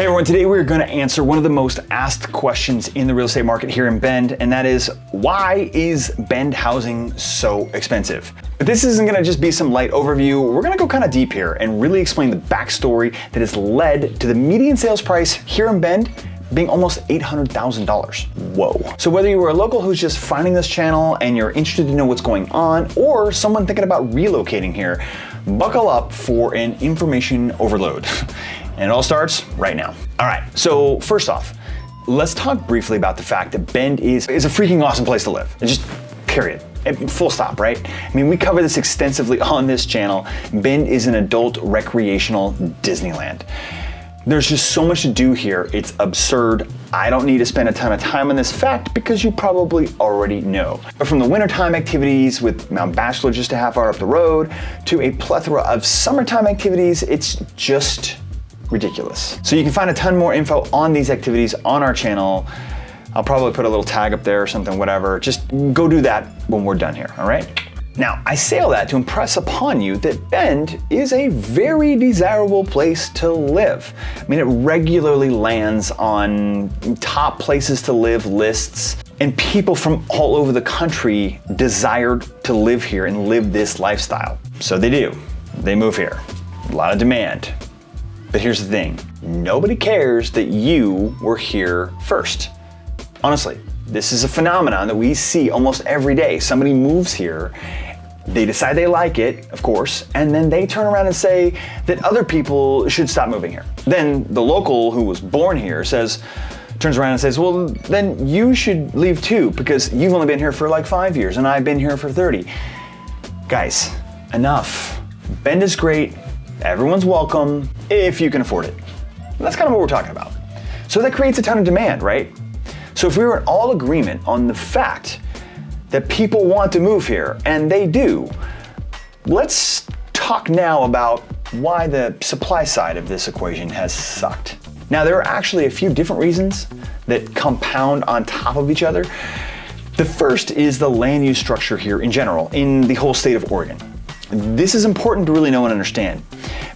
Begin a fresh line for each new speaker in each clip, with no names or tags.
Hey everyone, today we're going to answer one of the most asked questions in the real estate market here in Bend, and that is, why is Bend housing so expensive? But this isn't going to just be some light overview. We're going to go kind of deep here and really explain the backstory that has led to the median sales price here in Bend being almost $800,000. Whoa. So whether you were a local who's just finding this channel and you're interested to know what's going on, or someone thinking about relocating here, buckle up for an information overload. And it all starts right now. All right, so first off, let's talk briefly about the fact that Bend is a freaking awesome place to live. It's just period. Full stop, right? I mean, we cover this extensively on this channel. Bend is an adult recreational Disneyland. There's just so much to do here, it's absurd. I don't need to spend a ton of time on this fact because you probably already know. But from the wintertime activities with Mount Bachelor just a half hour up the road to a plethora of summertime activities, it's just ridiculous. So you can find a ton more info on these activities on our channel. I'll probably put a little tag up there or something, whatever. Just go do that when we're done here, all right? Now, I say all that to impress upon you that Bend is a very desirable place to live. I mean, it regularly lands on top places to live lists, and people from all over the country desire to live here and live this lifestyle. So they do. They move here. A lot of demand. But here's the thing, nobody cares that you were here first. Honestly, this is a phenomenon that we see almost every day. Somebody moves here, they decide they like it, of course, and then they turn around and say that other people should stop moving here. Then the local who was born here turns around and says, well, then you should leave too, because you've only been here for like 5 years and I've been here for 30. Guys, enough. Bend is great. Everyone's welcome if you can afford it. And that's kind of what we're talking about. So that creates a ton of demand, right? So if we were in all agreement on the fact that people want to move here, and they do, let's talk now about why the supply side of this equation has sucked. Now, there are actually a few different reasons that compound on top of each other. The first is the land use structure here in general, in the whole state of Oregon. This is important to really know and understand.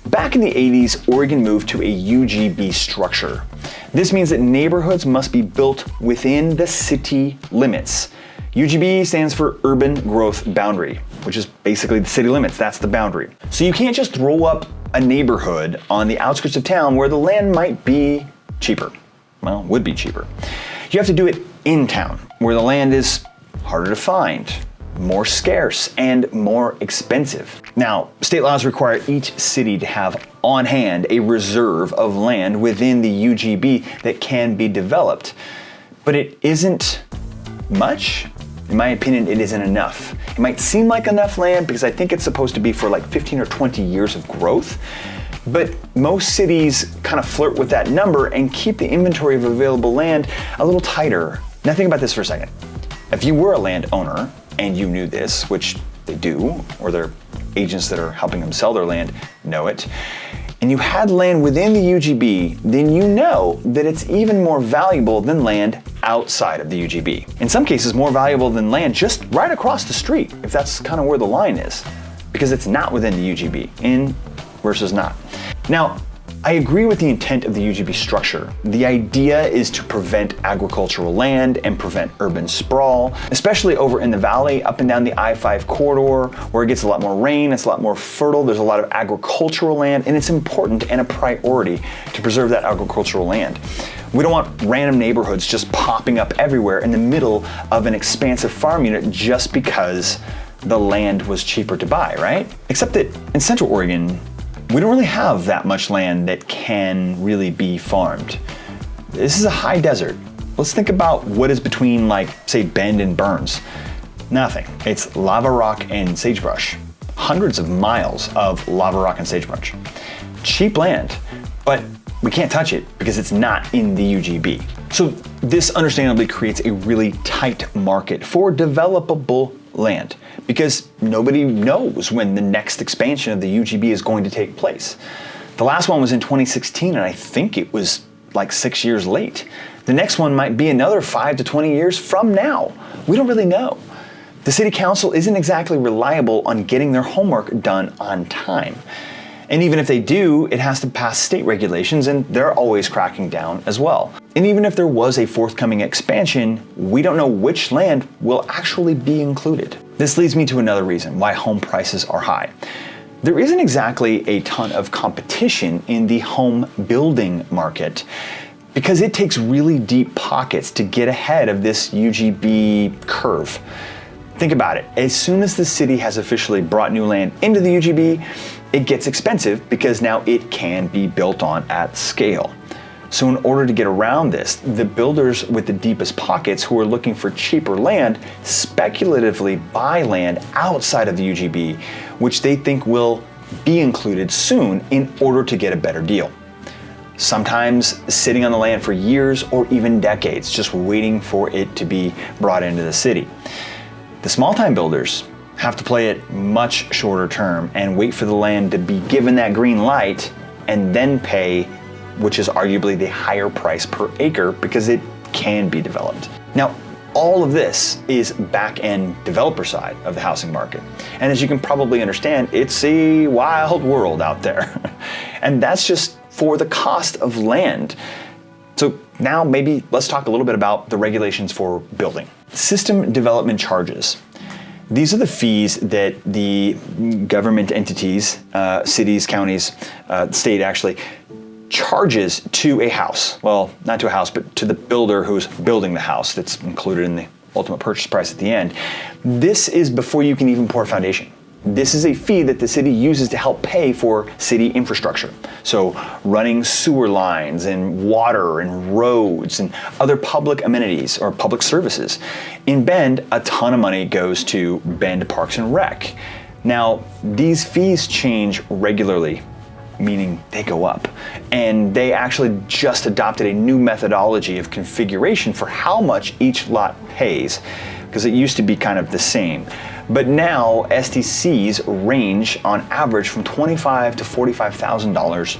Back in the 80s, Oregon moved to a UGB structure. This means that neighborhoods must be built within the city limits. UGB stands for Urban Growth Boundary, which is basically the city limits, that's the boundary. So you can't just throw up a neighborhood on the outskirts of town where the land might be cheaper. Well, would be cheaper. You have to do it in town, where the land is harder to find, more scarce, and more expensive. Now, state laws require each city to have on hand a reserve of land within the UGB that can be developed. But it isn't much. In my opinion, it isn't enough. It might seem like enough land because I think it's supposed to be for like 15 or 20 years of growth, but most cities kind of flirt with that number and keep the inventory of available land a little tighter. Now think about this for a second. If you were a landowner and you knew this, which they do, or their agents that are helping them sell their land know it, and you had land within the UGB, then you know that it's even more valuable than land outside of the UGB. In some cases, more valuable than land just right across the street, if that's kind of where the line is, because it's not within the UGB, in versus not. Now, I agree with the intent of the UGB structure. The idea is to prevent agricultural land and prevent urban sprawl, especially over in the valley, up and down the I-5 corridor, where it gets a lot more rain, it's a lot more fertile, there's a lot of agricultural land, and it's important and a priority to preserve that agricultural land. We don't want random neighborhoods just popping up everywhere in the middle of an expansive farm unit just because the land was cheaper to buy, right? Except that in Central Oregon, we don't really have that much land that can really be farmed. This is a high desert. Let's think about what is between, like, say, Bend and Burns. Nothing. It's lava rock and sagebrush. Hundreds of miles of lava rock and sagebrush. Cheap land, but we can't touch it because it's not in the UGB. So this understandably creates a really tight market for developable land because nobody knows when the next expansion of the UGB is going to take place. The last one was in 2016, and I think it was like 6 years late. The next one might be another 5 to 20 years from now. We don't really know. The city council isn't exactly reliable on getting their homework done on time. And even if they do, it has to pass state regulations, and they're always cracking down as well. And even if there was a forthcoming expansion, we don't know which land will actually be included. This leads me to another reason why home prices are high. There isn't exactly a ton of competition in the home building market because it takes really deep pockets to get ahead of this UGB curve. Think about it. As soon as the city has officially brought new land into the UGB, it gets expensive because now it can be built on at scale. So in order to get around this, the builders with the deepest pockets who are looking for cheaper land speculatively buy land outside of the UGB, which they think will be included soon in order to get a better deal. Sometimes sitting on the land for years or even decades, just waiting for it to be brought into the city. The small-time builders have to play it much shorter term and wait for the land to be given that green light and then pay, which is arguably the higher price per acre because it can be developed. Now, all of this is back-end developer side of the housing market. And as you can probably understand, it's a wild world out there. And that's just for the cost of land. So now maybe let's talk a little bit about the regulations for building. System development charges. These are the fees that the government entities, cities, counties, state actually, charges to a house. Well, not to a house, but to the builder who's building the house that's included in the ultimate purchase price at the end. This is before you can even pour a foundation. This is a fee that the city uses to help pay for city infrastructure. So running sewer lines and water and roads and other public amenities or public services. In Bend, a ton of money goes to Bend Parks and Rec. Now, these fees change regularly, meaning they go up. And they actually just adopted a new methodology of configuration for how much each lot pays, because it used to be kind of the same. But now STCs range on average from $25,000 to $45,000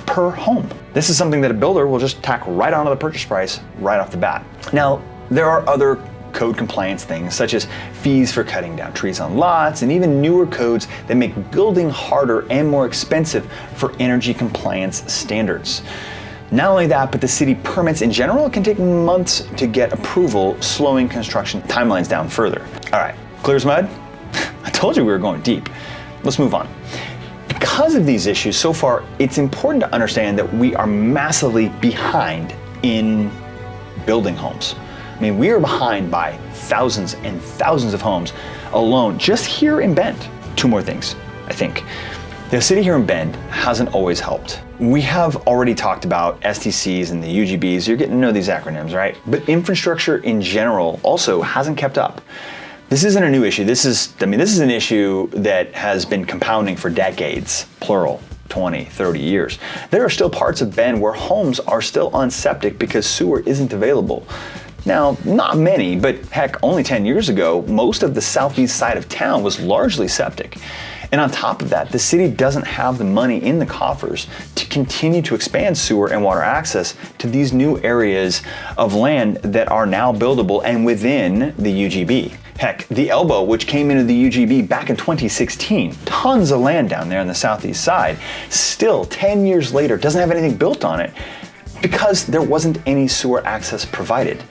per home. This is something that a builder will just tack right onto the purchase price right off the bat. Now, there are other code compliance things such as fees for cutting down trees on lots and even newer codes that make building harder and more expensive for energy compliance standards. Not only that, but the city permits in general can take months to get approval, slowing construction timelines down further. All right, clear as mud? I told you we were going deep. Let's move on. Because of these issues so far, it's important to understand that we are massively behind in building homes. I mean, we are behind by thousands and thousands of homes alone just here in Bend. Two more things, I think. The city here in Bend hasn't always helped. We have already talked about STCs and the UGBs. You're getting to know these acronyms, right? But infrastructure in general also hasn't kept up. This isn't a new issue. This is an issue that has been compounding for decades, plural, 20, 30 years. There are still parts of Bend where homes are still on septic because sewer isn't available. Now, not many, but heck, only 10 years ago, most of the southeast side of town was largely septic. And on top of that, the city doesn't have the money in the coffers to continue to expand sewer and water access to these new areas of land that are now buildable and within the UGB. Heck, the Elbow, which came into the UGB back in 2016, tons of land down there on the southeast side, still 10 years later doesn't have anything built on it because there wasn't any sewer access provided.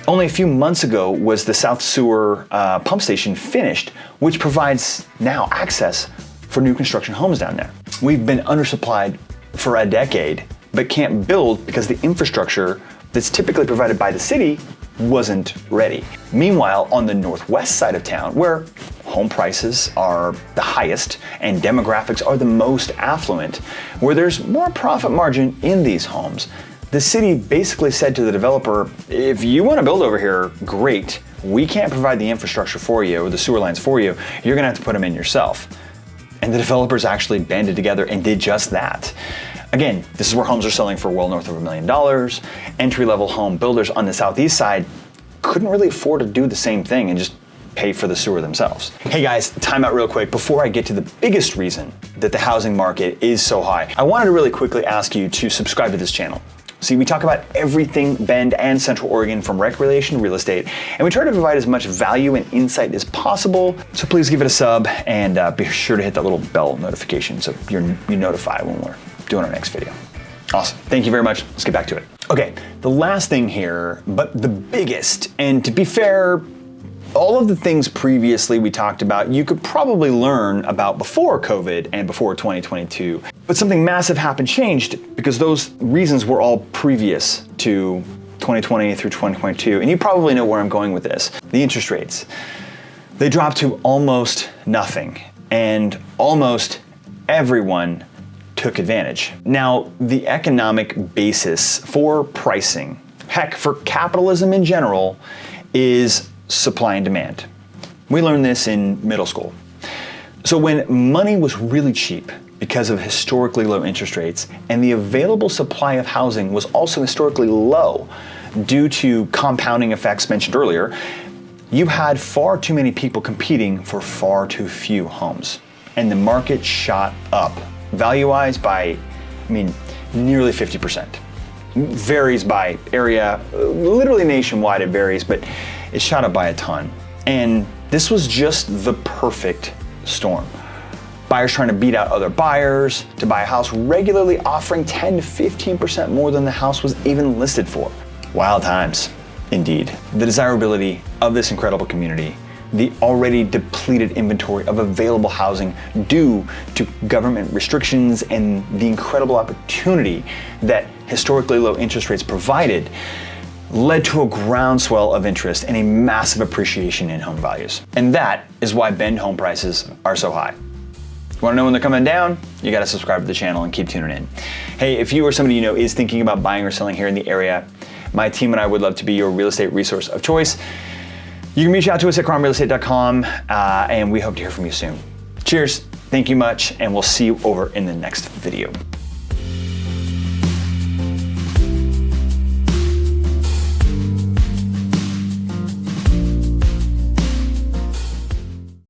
Only a few months ago was the South Sewer pump station finished, which provides now access for new construction homes down there. We've been undersupplied for a decade, but can't build because the infrastructure that's typically provided by the city wasn't ready. Meanwhile, on the northwest side of town, where home prices are the highest and demographics are the most affluent, where there's more profit margin in these homes, the city basically said to the developer, if you want to build over here, great. We can't provide the infrastructure for you or the sewer lines for you. You're going to have to put them in yourself. And the developers actually banded together and did just that. Again, this is where homes are selling for well north of $1 million. Entry-level home builders on the southeast side couldn't really afford to do the same thing and just pay for the sewer themselves. Hey guys, time out real quick before I get to the biggest reason that the housing market is so high. I wanted to really quickly ask you to subscribe to this channel. See, we talk about everything Bend and Central Oregon from recreation to real estate, and we try to provide as much value and insight as possible. So please give it a sub and be sure to hit that little bell notification so you're notified when we're doing our next video. Awesome, thank you very much. Let's get back to it. Okay, the last thing here, but the biggest, and to be fair, all of the things previously we talked about, you could probably learn about before COVID and before 2022. But something massive happened, changed, because those reasons were all previous to 2020 through 2022. And you probably know where I'm going with this. The interest rates. They dropped to almost nothing, and almost everyone took advantage. Now, the economic basis for pricing, heck, for capitalism in general, is supply and demand. We learned this in middle school. So when money was really cheap because of historically low interest rates, and the available supply of housing was also historically low due to compounding effects mentioned earlier, you had far too many people competing for far too few homes. And the market shot up, value-wise by, nearly 50%. Varies by area, literally nationwide it varies, but it shot up by a ton. And this was just the perfect storm. Buyers trying to beat out other buyers to buy a house, regularly offering 10 to 15% more than the house was even listed for. Wild times, indeed. The desirability of this incredible community, the already depleted inventory of available housing due to government restrictions, and the incredible opportunity that historically low interest rates provided, led to a groundswell of interest and a massive appreciation in home values. And that is why Bend home prices are so high. You wanna know when they're coming down? You gotta subscribe to the channel and keep tuning in. Hey, if you or somebody you know is thinking about buying or selling here in the area, my team and I would love to be your real estate resource of choice. You can reach out to us at KrommRealEstate.com, and we hope to hear from you soon. Cheers, thank you much, and we'll see you over in the next video.